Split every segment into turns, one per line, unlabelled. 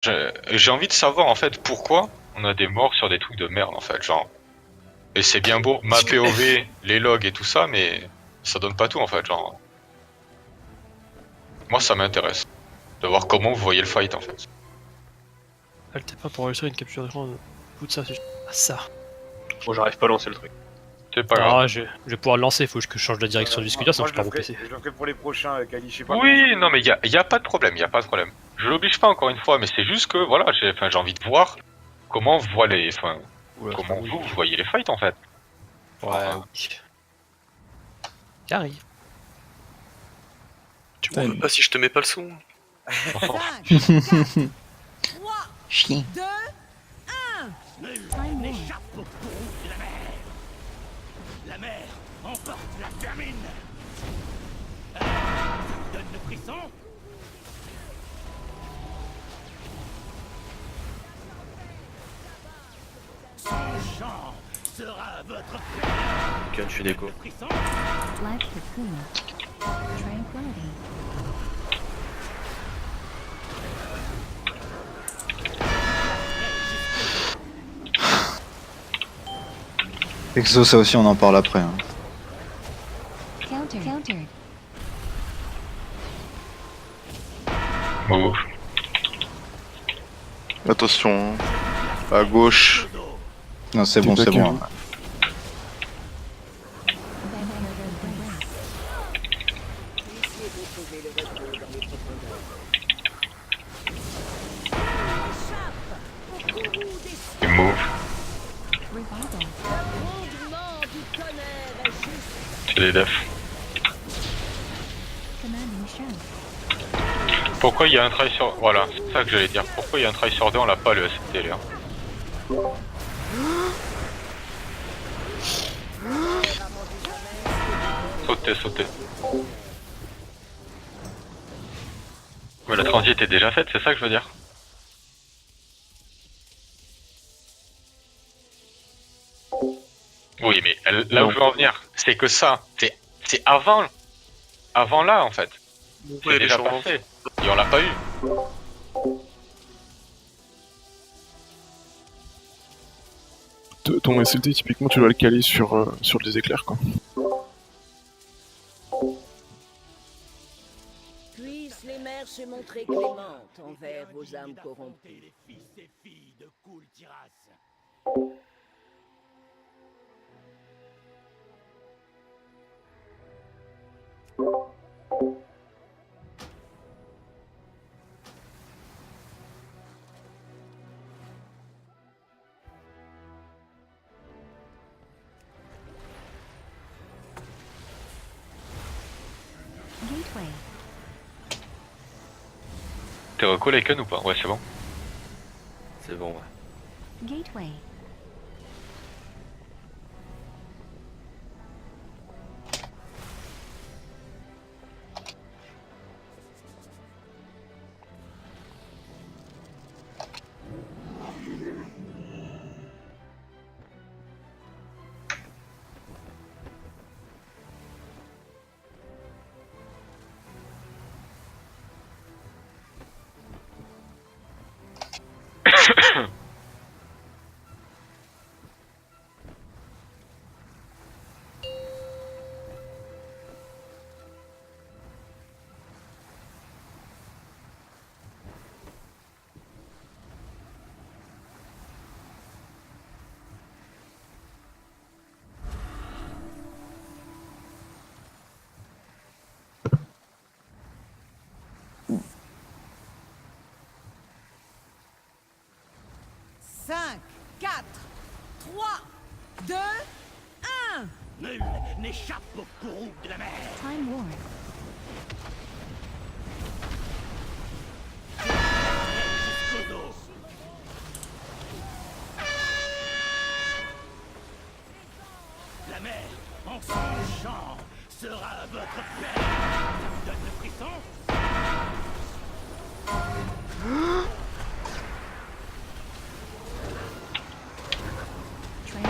J'ai envie de savoir en fait pourquoi on a des morts sur des trucs de merde en fait, genre. Et c'est bien beau, ma POV, les logs et tout ça, mais ça donne pas tout en fait, genre. Moi ça m'intéresse de voir comment vous voyez le fight en fait.
Alt F1 pour enregistrer une capture d'écran. Tout ça, c'est. Ah, ça.
Bon, j'arrive pas à lancer le truc.
C'est pas grave.
Ah, je vais pouvoir le lancer, faut que je change la direction du discuteur, sinon je perds mon PC.
Je le ferai pour les prochains, Kali, je sais pas.
Oui, non mais y a pas de problème, y a pas de problème. Je l'oblige pas encore une fois, mais c'est juste que voilà, j'ai envie de voir comment vous voyez les, comment vous voyez les fights en fait.
Ouais. J'arrive.
Tu vois pas si je te mets pas le son.
5, 4, 3,
Chien.
2, 1.
N'échappe au courroux de la mer. La mer emporte la vermine. Ça vous donne le frisson? Son chant sera votre père.
Ok, je suis déco.
Le frisson?
Life cocoon. Tranquility.
Exo, ça aussi, on en parle après. Hein.
Countered.
Move.
Attention, à gauche.
Non, c'est bon, c'est bon.
Et move.
Revival.
Fondement du tonnerre est juste.
C'est des defs.
Commanding show.
Pourquoi il y a un try sur... Voilà, c'est ça que j'allais dire. Pourquoi il y a un try sur deux, on l'a pas le STL. Sautez. Mais la transit est déjà faite, c'est ça que je veux dire. Oui, mais là où je veux en venir, c'est que ça, c'est avant là en fait. C'est déjà passé. Et on l'a pas eu.
Ton SLT, typiquement, tu dois le caler sur des éclairs, quoi.
Puissent les mers se montrer clémentes envers vos âmes corrompues.
Les fils et filles de Koul Tiras.
Gateway.
T'es reco Lycan ou pas? Ouais, c'est bon.
C'est bon, ouais.
Gateway.
Cinq, 4, 3, 2, 1.
Nul n'échappe au courroux de la mer.
Time War.
Jusqu'au dos. La mer, en son chant, sera votre père. Ça vous donne le frisson?
Tranquility.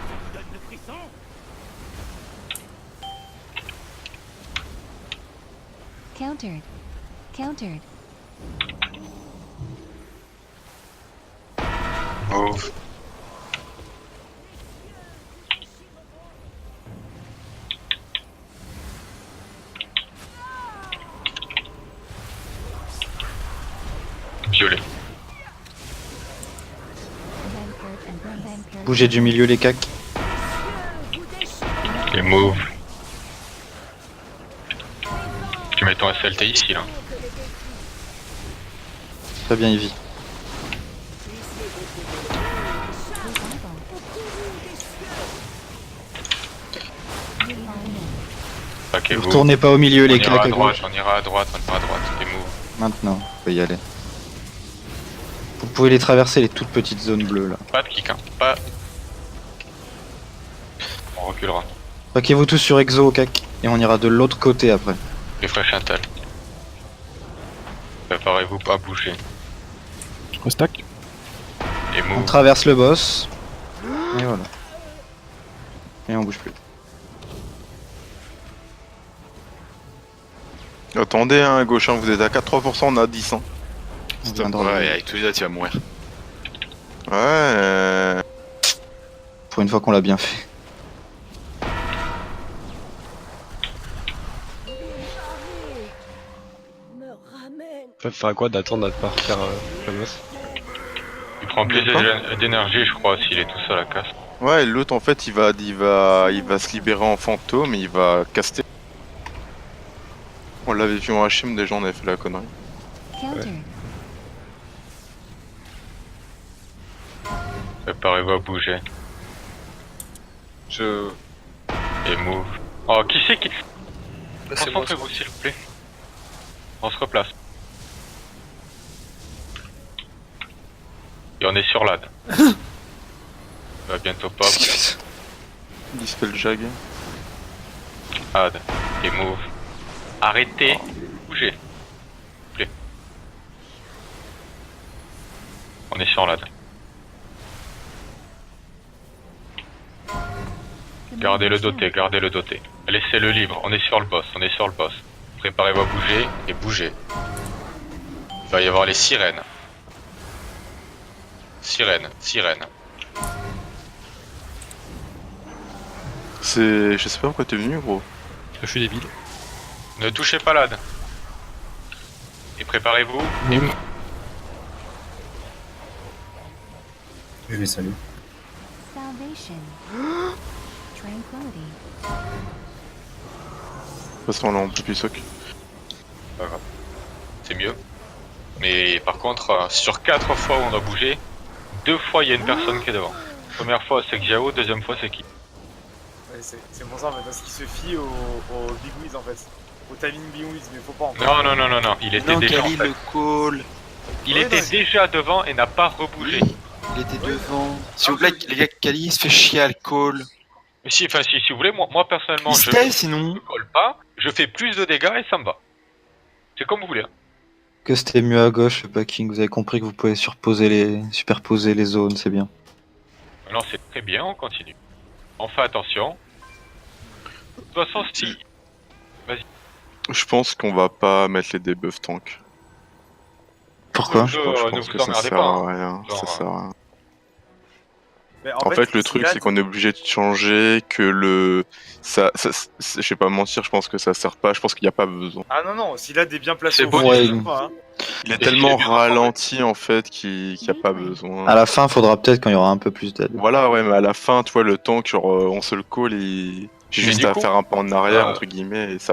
Ça vous donne le frisson?
Countered.
Move. Violet.
Vampire and vampire.
Bougez du milieu les cacs.
Et move. Tu mets ton SLT ici là.
Très bien Ivy.
Ok,
Vous
vous.
retournez pas au milieu
On
les
ira
cacs
à
à
droite,
gauche.
on ira à droite, on ira à droite. Et move.
Maintenant, vous pouvez y aller. Vous pouvez les traverser les toutes petites zones bleues là.
Pas de kick, hein. Pas. On reculera.
Paquez-vous tous sur Exo au cac et on ira de l'autre côté après.
Les fraîches intel. Préparez-vous pas à bouger.
Restack.
Et
On
move.
traverse le boss. Et voilà. Et on bouge plus.
Attendez, hein, à gauche, hein, vous êtes à 4-3%, on a 10. Hein.
On viendra
Ouais,
le-
avec tous les autres, il va mourir.
Ouais.
Pour une fois qu'on l'a bien fait.
Me ramène.
Ça faire quoi d'attendre à pas refaire le boss?
Il prend plus d'énergie, je crois, s'il est tout seul à casse.
Ouais, l'autre en fait il va se libérer en fantôme et il va caster. On l'avait vu en HM, déjà on avait fait la connerie.
Counter.
Préparez-vous à bouger.
Je.
Et move. Oh, qui c'est qui.
Bah, c'est moi,
Concentrez-vous, s'il vous plaît. On se replace. Et on est sur l'ad. Il va bientôt pop.
Dispel Jag.
Ad. Et move. Arrêtez. Bougez. S'il vous plaît. On est sur l'ad. Gardez le doté, gardez le doté. Laissez-le libre, on est sur le boss, on est sur le boss. Préparez-vous à bouger et bougez. Il va y avoir les sirènes. Sirène, sirène.
C'est. Je sais pas pourquoi t'es venu, gros.
Je suis débile.
Ne touchez pas l'ad. Et préparez-vous.
Je les salue.
Salvation. Tranquility.
De toute façon, là on peut plus soc.
Pas grave. C'est mieux. Mais par contre, sur 4 fois où on a bougé, 2 fois il y a une personne qui est devant. Première fois c'est Xiao, deuxième fois c'est qui?
Ouais, c'est pour ça en fait, parce qu'il se fie au Big Wiz en fait. Au timing Big Wiz, mais faut pas en fait.
Non, non, non, non, non, il était déjà en fait.
call.
Il
Ouais,
était
non,
déjà devant et n'a pas rebougé.
Il était devant. S'il vous plaît, les gars, Kali il se fait chier à le call.
Mais si, enfin, si vous voulez, moi personnellement,
Il se
je
tait sinon.
ne colle pas, je fais plus de dégâts et ça me va. C'est comme vous voulez. Hein.
Que c'était mieux à gauche le packing. Vous avez compris que vous pouvez superposer les zones, c'est bien.
Alors c'est très bien, on continue. On fait attention. De toute façon, si.
Je pense qu'on va pas mettre les debuffs tank.
Pourquoi
Je-
Je
ne
pense
vous
que ça
emmerdez
sert
pas,
à
hein.
rien.
Genre,
Ça sert à rien.
Mais
En fait, le truc,
Syllad,
c'est qu'on est obligé de changer, que le. Je vais pas mentir, je pense que ça sert pas, je pense qu'il n'y a pas besoin.
Ah non, non, Syllad est bien placé
C'est
au
beau,
fond,
ouais.
je sais pas, hein.
Il est
Et
tellement
s'il est bien
ralenti en fait qu'il n'y a pas besoin.
À la fin, faudra peut-être quand il y aura un peu plus d'aide.
Voilà, ouais, mais à la fin, tu vois, le tank, genre, on se le call et. J'ai
Mais
juste
du
à
coup,
faire un pas en arrière,
euh,
entre guillemets, et ça.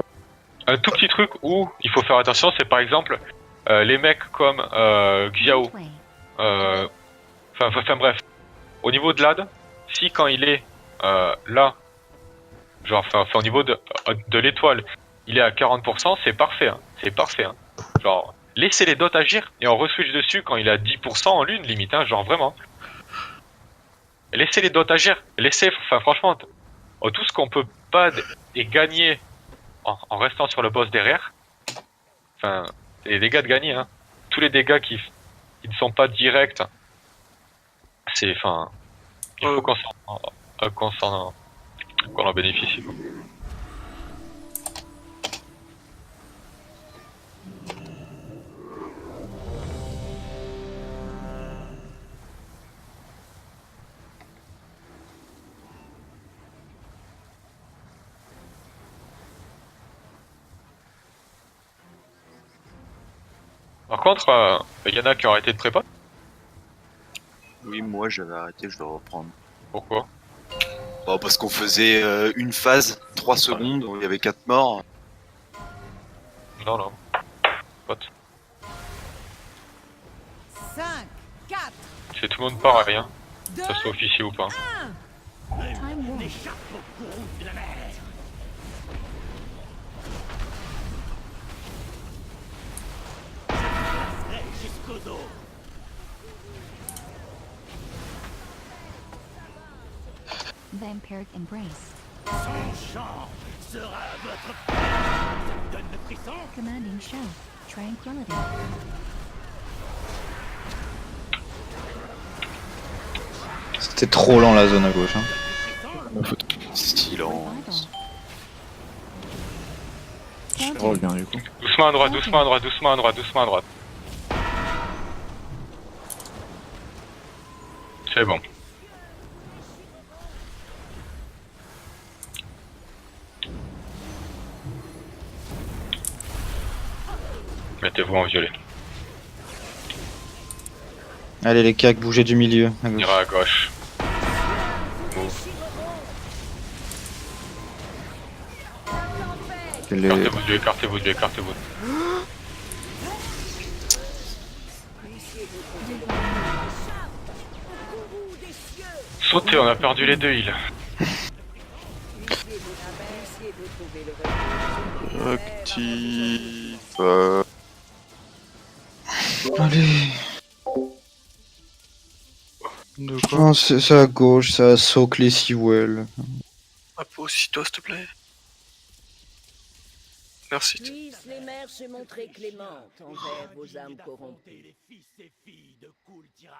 Un tout petit truc où il faut faire attention, c'est par exemple les mecs comme Xiao.
Gateway.
Enfin bref. Au niveau de l'AD, si quand il est là, genre enfin au niveau de l'étoile, il est à 40%, c'est parfait. Hein. C'est parfait. Hein. Genre, laissez les dots agir et on reswitch dessus quand il est à 10% en lune limite, hein, genre vraiment. Laissez les dots agir. Laissez, enfin franchement, tout ce qu'on peut pas et gagner en restant sur le boss derrière. Enfin, c'est les dégâts de gagner. Hein. Tous les dégâts qui ne sont pas directs. C'est, enfin, il faut qu'on en bénéficie. Quoi. Par contre, il y en a qui ont arrêté de prépa.
Oui, moi j'avais arrêté, je dois reprendre.
Pourquoi?
Bon, parce qu'on faisait une phase, 3 secondes, où il y avait 4 morts.
Non, non. Pote.
5, 4,
C'est tout le monde pareil, hein.
2,
Que ça soit officier ou pas.
Time warp.
N'échappe au courroux de la mer. Je vous placerai jusqu'au dos.
Vampiric Embrace.
Son chant sera votre paix. Ça vous donne le frisson?
Commanding Show. Tranquility.
C'était trop lent la zone à gauche. Hein.
Silence.
Revival.
Je
Counter.
reviens du coup.
Doucement à droite, doucement à droite, doucement à droite, doucement à droite. C'est bon. Mettez-vous en violet.
Allez les cacs, bougez du milieu. À
On
gauche.
ira à gauche.
Les-
Écartez-vous, écartez-vous, écartez-vous. Sautez, on a perdu les deux îles.
Active.
Allez.
De quoi?
Non, c'est à gauche, ça soak les Sewell.
Appuie-toi, s'il te plaît. Merci.
Puissent les mers se montrer clémentes envers vos âmes corrompues.
Les fils et filles de Koul Tiras.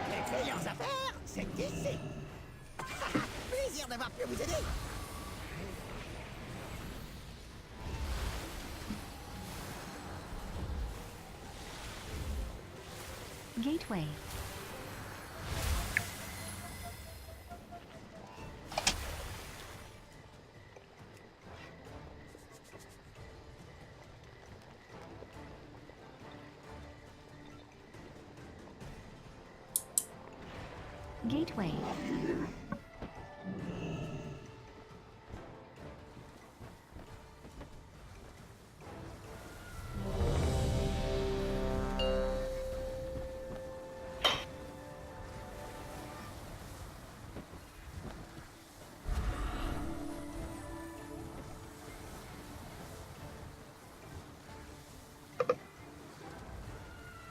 Les meilleures affaires, c'est ici. Plaisir d'avoir pu vous aider.
Gateway. Gateway.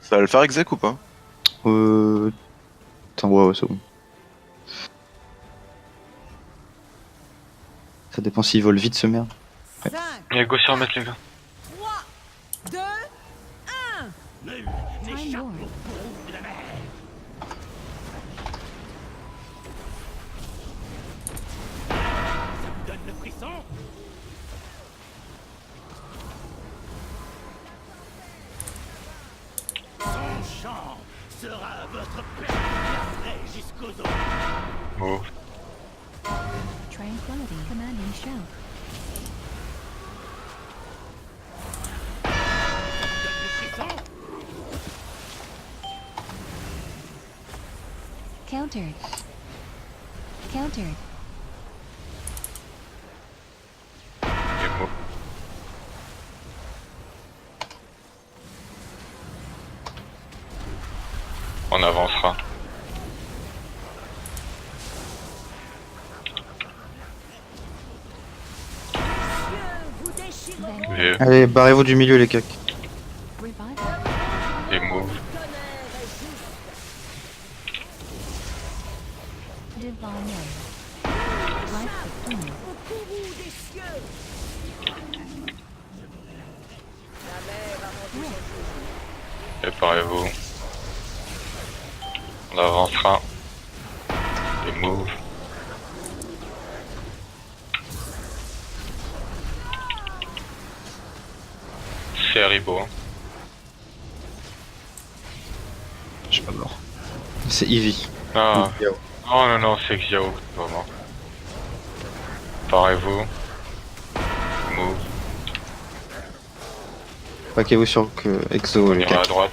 Ça va le faire exec ou pas?
Attends, ouais, c'est bon. Ça dépend s'il vole vite ce merde.
5,
Il y a gauche à remettre les gars.
3, 2, 1.
Nul
Time
n'échappe
warp.
au courroux de la mer. Ça vous donne le frisson? Son chant sera votre paix. Je placerai jusqu'aux os.
Move.
Tranquility. Commanding Show.
Ça vous donne le frisson?
Countered. Countered.
Et move. On avancera.
Vous déchireront
Vampiric.
Et,
Allez, barrez-vous du milieu les cacs.
Revival.
et move.
tonnerre est juste.
Divine Light. Light Cocoon.
Au courroux des cieux. La mer a rendu son jour.
Préparez-vous. On avancera. Et move. C'est Haribo. Hein.
suis pas mort. C'est Eevee.
Ah.
Xiao.
Non, non, non, c'est Xiao, vraiment. Parez-vous. Move.
Paquez-vous sur que Exo,
On
les
ira à
gars.
droite.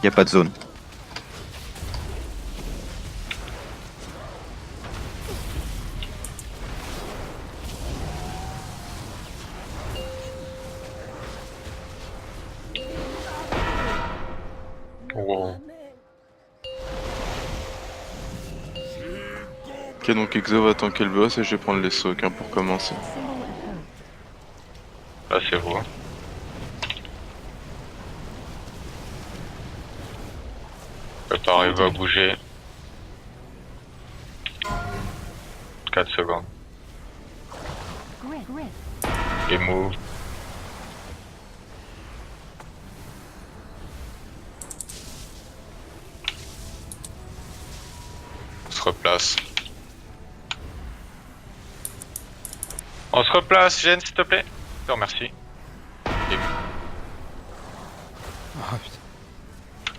Y a pas de zone.
Wow.
Ok, donc Exo va tanker le boss et je vais prendre les socs hein, pour commencer.
Là, c'est vous. Préparez-vous à bouger. 4 secondes.
Grip. Grip.
Et move. On se replace. On se replace, Jen, s'il te plaît. Je te remercie. Et
Ah putain.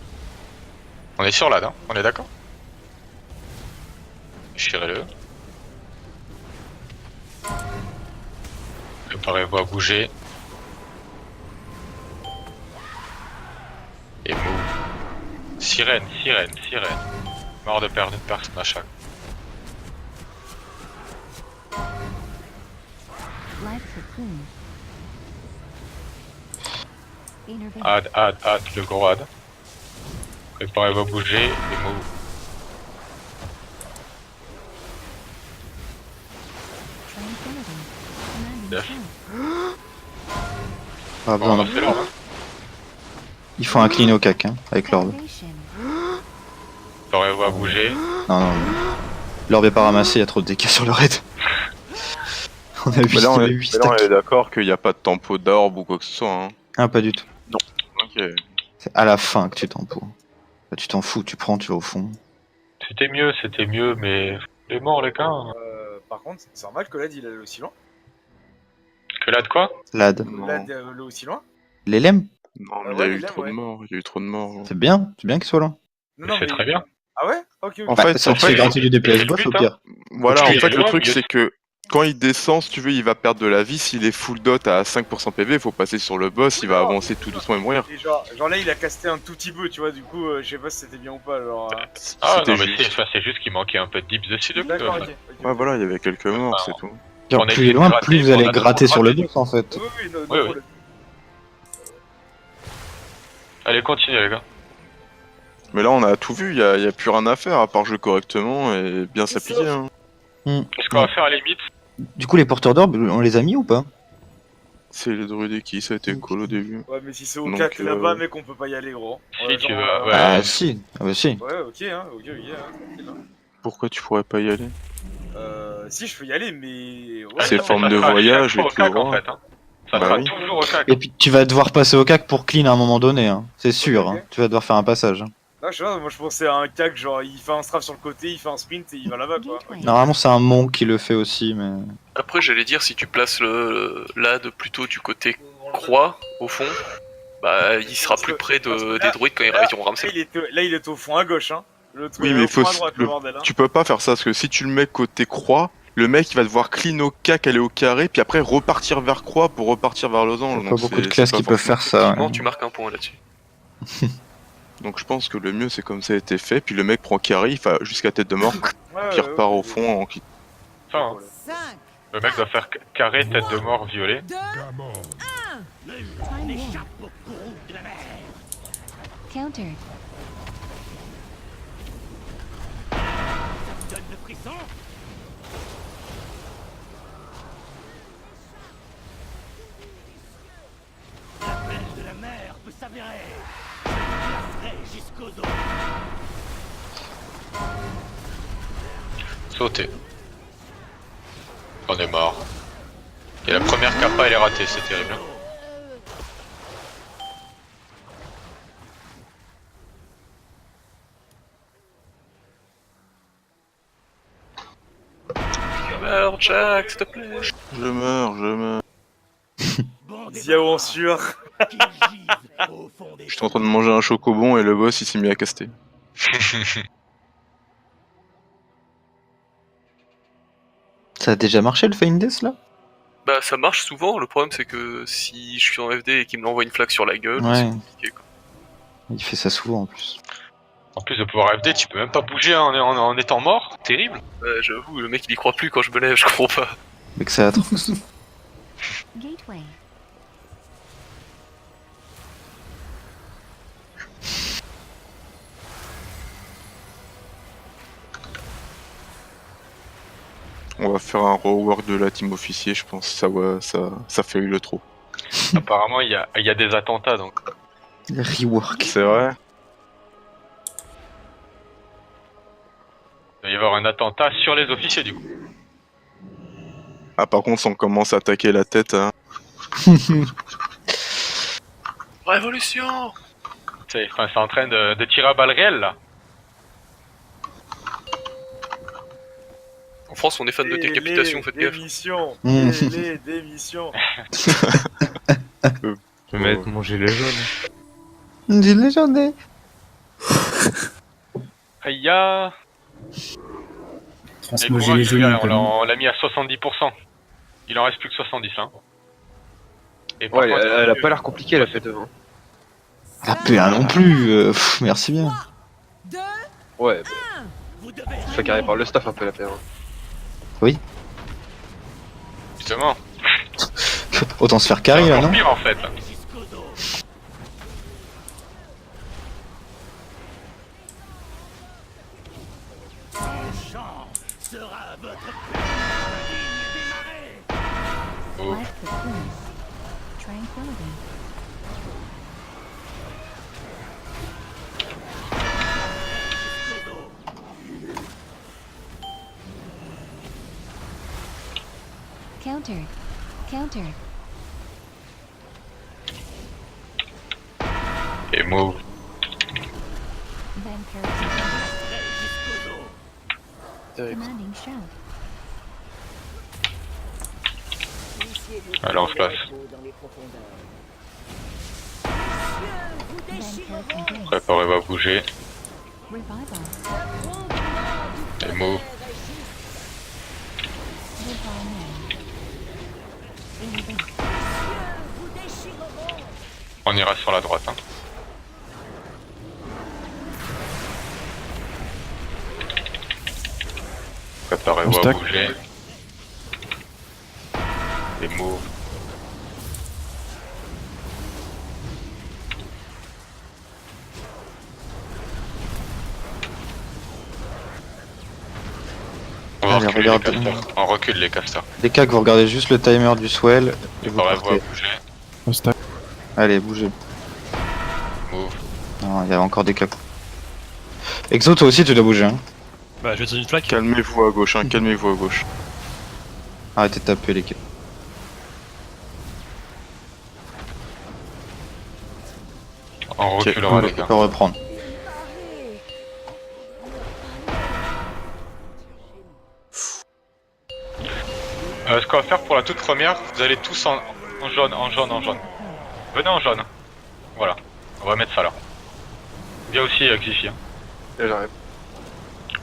on est sur l'AD, hein, on est d'accord? Déchirez-le. Préparez-vous à bouger. Et move. Sirène, sirène, sirène. Mort de perdre une personne à chaque.
Life cocoon. Intervention.
Ad, le gros ad. Préparez-vous à bouger et move.
Tranquility. Commanding
Def.
show.
Ah,
Bon,
bon,
c'est l'ordre. Hein.
ils font un clean au cac, hein, avec l'orbe.
Activation.
Préparez-vous à bouger.
Non, non, non. L'orbe est pas ramassé, y a trop de dégâts sur le raid. On a 8
Mais là, on est,
8
mais là, on
stacks.
est d'accord qu'il n'y a pas de tempo d'orbe ou quoi que ce soit. Hein.
Ah, pas du tout.
Ok.
C'est à la fin que tu t'en pour. Là, tu t'en fous, tu prends, tu vas au fond.
C'était mieux, mais... Les morts, les gars.
Par contre, c'est normal que l'AD il allait aussi loin.
Que là de quoi?
Lad.
Non,
L'AD allait aussi loin.
Les lemmes,
non mais il y
ouais,
a
les
eu
lames,
trop de
ouais.
morts. Il y a eu trop de morts.
c'est bien qu'il soit là.
Non,
C'est très bien.
Ah ouais? Ok, ok.
En
Bah,
fait,
ça te fait gratter du DPS boss au pire.
Voilà,
Faut
en
que tu
fait,
ailles
le
loin,
truc,
mais-
c'est que quand il descend, si tu veux, il va perdre de la vie. S'il est full dot à 5% PV, il faut passer sur le boss, il va avancer tout doucement et mourir.
Et genre là, il a casté un tout petit peu, tu vois, du coup, je sais pas si c'était bien ou pas, alors...
Ah
C'était
non, mais
juste.
c'est juste qu'il manquait un peu de dips dessus.
D'accord,
quoi.
ok.
Ouais, voilà, il y avait quelques morts, c'est tout.
Genre,
On a
plus il
été
est loin,
gratté,
plus vous
on
allez
a
gratter
trop
sur le
gratté.
boss en fait.
Oui, no
Oui, oui.
problème.
Allez, continuez, les gars.
Mais là, on a tout vu, il y a plus rien à faire à part jouer correctement et bien s'appliquer. Hein.
Ce qu'on va faire à la limite,
Du coup, les porteurs d'orbe, on les a mis ou pas?
C'est les druides qui ça a été cool au début.
Ouais, mais si c'est au
Donc,
4 là-bas, mec, on peut pas y aller, gros.
si tu
genre,
veux. Ouais.
Ah si, ah bah si.
Ouais, ok, hein, tranquille, hein.
Pourquoi tu pourrais pas y aller?
Si, je peux y aller, mais... Ouais,
C'est
non,
forme
ça
de
sera
voyage
chaque fois
et
au cac,
tout,
en
hein.
fait. Hein. Ça
Bah
sera
oui.
toujours au cac.
Et puis tu vas devoir passer au cac pour clean à un moment donné, hein. C'est sûr,
Ok.
hein. Tu vas devoir faire un passage. hein.
Non, je sais pas, moi je pensais à un cac, genre il fait un straf sur le côté, il fait un sprint et il va là-bas, quoi.
Gateway.
Normalement, c'est un monk qui le fait aussi, mais.
Après, j'allais dire, si tu places le LAD plutôt du côté croix, au fond, bah il sera plus près des druides quand ils iront ramasser.
Là, il est au fond à gauche, hein. L'autre
Oui,
il est
mais
au fond
faut
à droite, le bordel, hein.
tu peux pas faire ça parce que si tu le mets côté croix, le mec il va devoir clean au cac, aller au carré, puis après repartir vers croix pour repartir vers losange.
Il y a
Donc
pas beaucoup de
c'est
classes
pas
qui peuvent
forcément-
faire ça.
Effectivement,
ouais.
tu marques un point là-dessus.
Donc je pense que le mieux c'est comme ça a été fait, puis le mec prend carré, il fait jusqu'à tête de mort,
Ouais,
puis il
ouais,
repart
ouais,
au fond en clean.
Enfin,
5,
le mec doit faire carré, tête de mort, violet.
2,
On échappe au courroux de la mer.
Countered.
Ça te donne le frisson? La pêche de la mer peut s'avérer. Je te glacerai jusqu'aux os.
Sauter. On est mort. Et la première capa elle est ratée, c'est terrible. hein.
Meurs, Jack, s'il te plaît.
Je meurs.
Bon
Ziao en sueur.
qu'ils gisent au fond des
J'étais en train de manger un chocobon et le boss il s'est mis à caster.
Ça a déjà marché le Feint Death là?
Bah ça marche souvent, le problème c'est que si je suis en FD et qu'il me l'envoie une flaque sur la gueule,
Ouais.
c'est compliqué quoi.
Il fait ça souvent en plus.
En plus de pouvoir FD, tu peux même pas bouger en étant mort. Terrible.
Ouais, j'avoue, le mec il y croit plus quand je me lève, je comprends pas.
Mais que c'est atroce.
Gateway.
On va faire un rework de la team officier, je pense. Ça fait le trop.
Apparemment, il y a des attentats donc.
Rework.
C'est vrai.
Il va y avoir un attentat sur les officiers du coup.
Ah par contre, si on commence à attaquer la tête, hein.
Révolution!
C'est en train de tirer à balles réelles là.
En France, on est fan de décapitation, faites gaffe.
Démission.
Mmh.
Les démissions.
Je vais mettre mon gilet jaune.
Gilet jaune.
Aïe.
Transmo gilet jaune.
On l'a mis à 70%. Il en reste plus que 70 hein. Et par
Ouais,
contre,
elle a pas l'air compliquée la fête devant.
La PA non plus. Merci bien.
Ouais, je fais carré par le staff un peu la paix.
Oui.
Justement.
Autant se faire carry là, non?
Pire en fait.
sera votre
Oh.
Life cocoon. Tranquility. Countered. Countered.
Et move.
Then commanding shout.
Allez, on se place. Préparez-vous à bouger.
Revival.
Et move. On ira sur la droite. Hein. Préparez-vous à bouger. Et move. On va
Allez,
reculer
regarde.
les casters. On recule les casters.
Des cas que vous regardez juste le timer du swell et vous
Préparez-vous à
partez.
bouger.
Allez, bougez.
Move.
Non, il y a encore des cas. Exo, toi aussi tu dois bouger. Hein.
Bah, je vais te donner une flaque.
Calmez-vous à gauche, hein, calmez-vous à gauche.
Arrêtez de taper les cas.
On reculera les
On
gars.
peut reprendre.
Ce qu'on va faire pour la toute première, vous allez tous en jaune, en jaune, en jaune. Venez en jaune. Voilà. On va mettre ça là. Viens aussi Xifi. Hein.
Là j'arrive.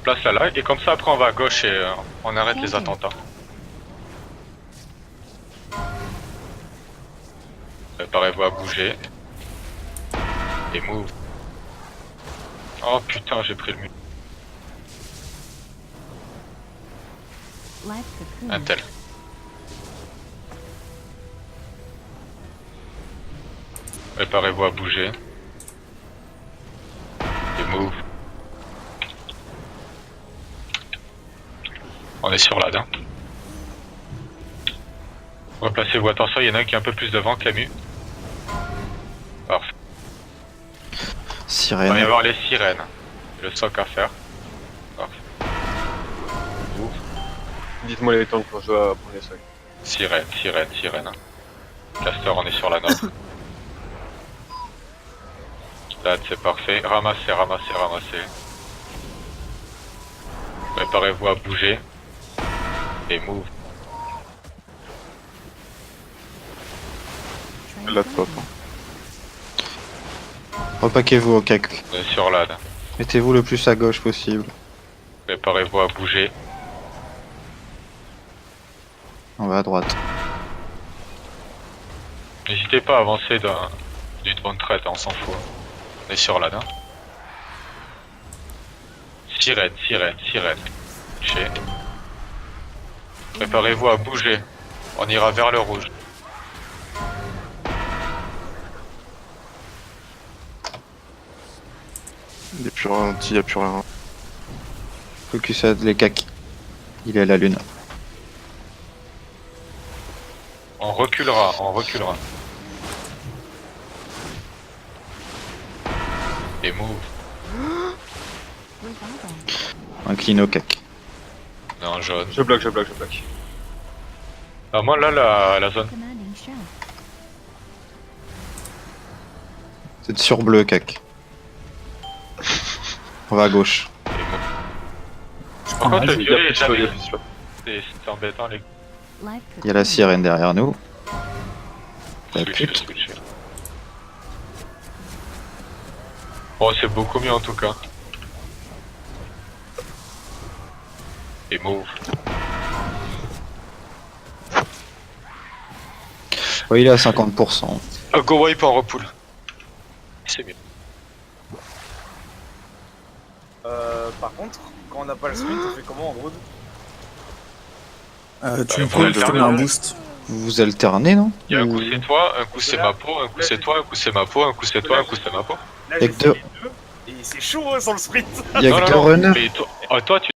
Place là là. Et comme ça après on va à gauche et on arrête les attentats. Préparez-vous à bouger. Et move. Oh putain, j'ai pris le mur.
Life cocoon.
Un tel. Préparez-vous à bouger. Et move. On est sur l'AD. Hein. Replacez-vous, attention, il y en a un qui est un peu plus devant que Camus. Parfait. Il va y
Sirène.
avoir les sirènes. Le soc à faire. Parfait. Ouf.
Dites-moi les temps quand je dois prendre les sols.
Sirène, sirène, sirène. Castor, on est sur la note. Là, c'est parfait. Ramassez, ramassez, ramassez. Préparez-vous à bouger. Et move.
La top.
Repaquez-vous au cac.
On est sur l'âne.
Mettez-vous le plus à gauche possible.
Préparez-vous à bouger.
On va à droite.
N'hésitez pas à avancer d'une bonne traite, on s'en fout. On est sur l'âne. Sirène. Touché. Préparez-vous à bouger. On ira vers le rouge.
Il n'y a plus rien, il n'y a plus rien.
Focus à les cacs. Il est à la lune.
On reculera. Et move.
Un clean au cac.
Non, jaune.
Je bloque.
Ah, moi là, la zone.
Commanding shell.
C'est sur bleu cac. On va à gauche.
Par contre, le
Il y a
violet,
plus de feu, il y a plus de feu.
c'est embêtant les.
Live
Il y a la sirène derrière nous. La
Switcher.
pute.
Bon, c'est beaucoup mieux en tout cas. Et move.
Oui, il est à 50%.
Go wipe en repool. C'est mieux.
Par contre, quand on n'a pas le sprint, on fait comment en road?
Tu me prends
un boost. Vous vous alternez, non?
Il y a un coup c'est toi, un coup c'est ma peau, un coup c'est toi, un coup c'est ma peau, un coup c'est toi, un coup c'est ma peau.
Là,
Y'a
j'ai
que
fait
deux.
les deux, et c'est chaud hein, sur le sprint.
Il y a que deux runners.
Mais toi, tu